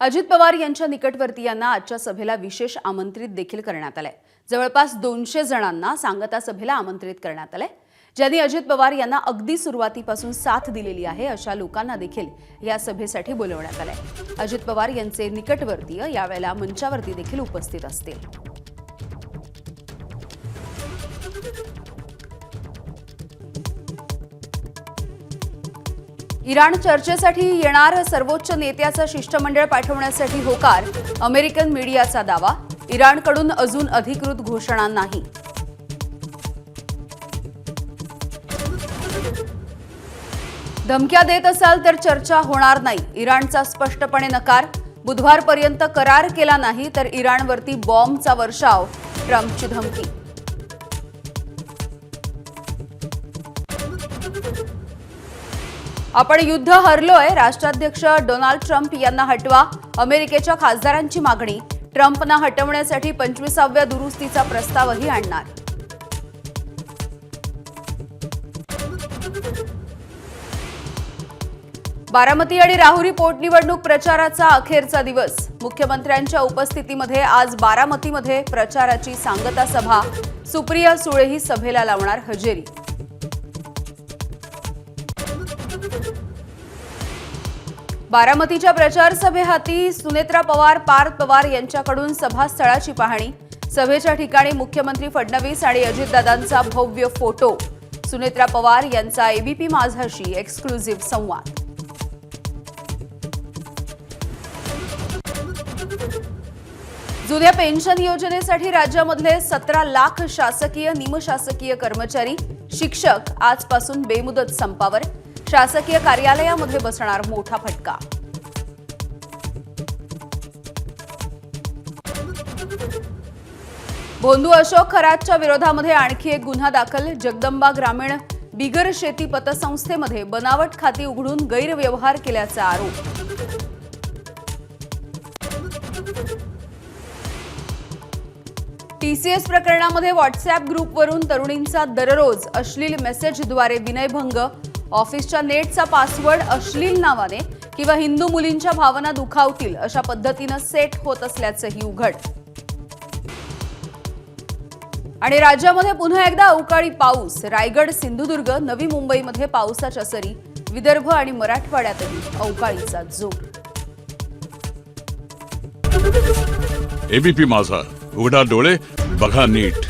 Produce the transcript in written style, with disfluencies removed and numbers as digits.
अजित पवार यांच्या निकटवर्तीयांना आजच्या सभेला विशेष आमंत्रित देखील करण्यात आले। जवळपास 200 जणांना सांगता सभेला आमंत्रित करण्यात आले। ज्यांनी अजित पवार यांना अगदी सुरुवातीपासून साथ दिलेली आहे अशा लोकांना देखील या सभेसाठी बोलवण्यात आले। अजित पवार यांचे निकटवर्तीय यावेळेला मंचावरती देखील उपस्थित असतील। इराण चर्चेसाठी येणार, सर्वोच्च नेत्याचा शिष्टमंडळ पाठवण्यासाठी होकार। अमेरिकन मीडियाचा दावा, इराणकडून अजून अधिकृत घोषणा नाही। धमक्या देत असाल तर चर्चा होणार नाही, इराणचा स्पष्टपणे नकार। बुधवारपर्यंत करार केला नाही तर इराणवरती बॉम्बचा वर्षाव, ट्रम्पची धमकी। आपण युद्ध हरलोय, राष्ट्राध्यक्ष डोनाल्ड ट्रम्प यांना हटवा। अमेरिकेच्या खासदारांची मागणी, ट्रम्पना हटवण्यासाठी 25व्या दुरुस्तीचा प्रस्तावही आणणार। बारामती आणि राहुरी पोटनिवडणूक प्रचाराचा अखेरचा दिवस। मुख्यमंत्र्यांच्या उपस्थितीमध्ये आज बारामतीमध्ये प्रचाराची सांगता सभा। सुप्रिया सुळेही सभेला लावणार हजेरी। बारामतीच्या प्रचार सभेहाती सुनेत्रा पवार, पार्थ पवार यांच्याकडून सभास्थळाची पाहणी। सभेच्या ठिकाणी मुख्यमंत्री फडणवीस आणि अजितदादांचा भव्य फोटो। सुनेत्रा पवार यांचा एबीपी माझाशी एक्सक्लुझिव्ह संवाद। जुन्या पेन्शन योजनेसाठी राज्यामधले 17 लाख शासकीय निमशासकीय कर्मचारी, शिक्षक आजपासून बेमुदत संपावर। शासकीय कार्यालयामध्ये बसणार मोठा फटका। भोंदू अशोक खरातच्या विरोधामध्ये आणखी एक गुन्हा दाखल। जगदंबा ग्रामीण बिगर शेती पतसंस्थेमध्ये बनावट खाती उघडून गैरव्यवहार केल्याचा आरोप। टीसीएस प्रकरणामध्ये व्हॉट्सअॅप ग्रुपवरून तरुणींचा दररोज अश्लील मेसेजद्वारे विनयभंग। ऑफिसच्या नेटचा पासवर्ड अश्लील नावाने किंवा हिंदू मुलींच्या भावना दुखावतील अशा पद्धतीने सेट होत असल्याचंही उघड। आणि राज्यामध्ये पुन्हा एकदा अवकाळी पाऊस। रायगड, सिंधुदुर्ग, नवी मुंबईमध्ये पावसाच्या सरी। विदर्भ आणि मराठवाड्यातही अवकाळीचा जोर। एबीपी माझा, उघडा डोळे बघा नीट।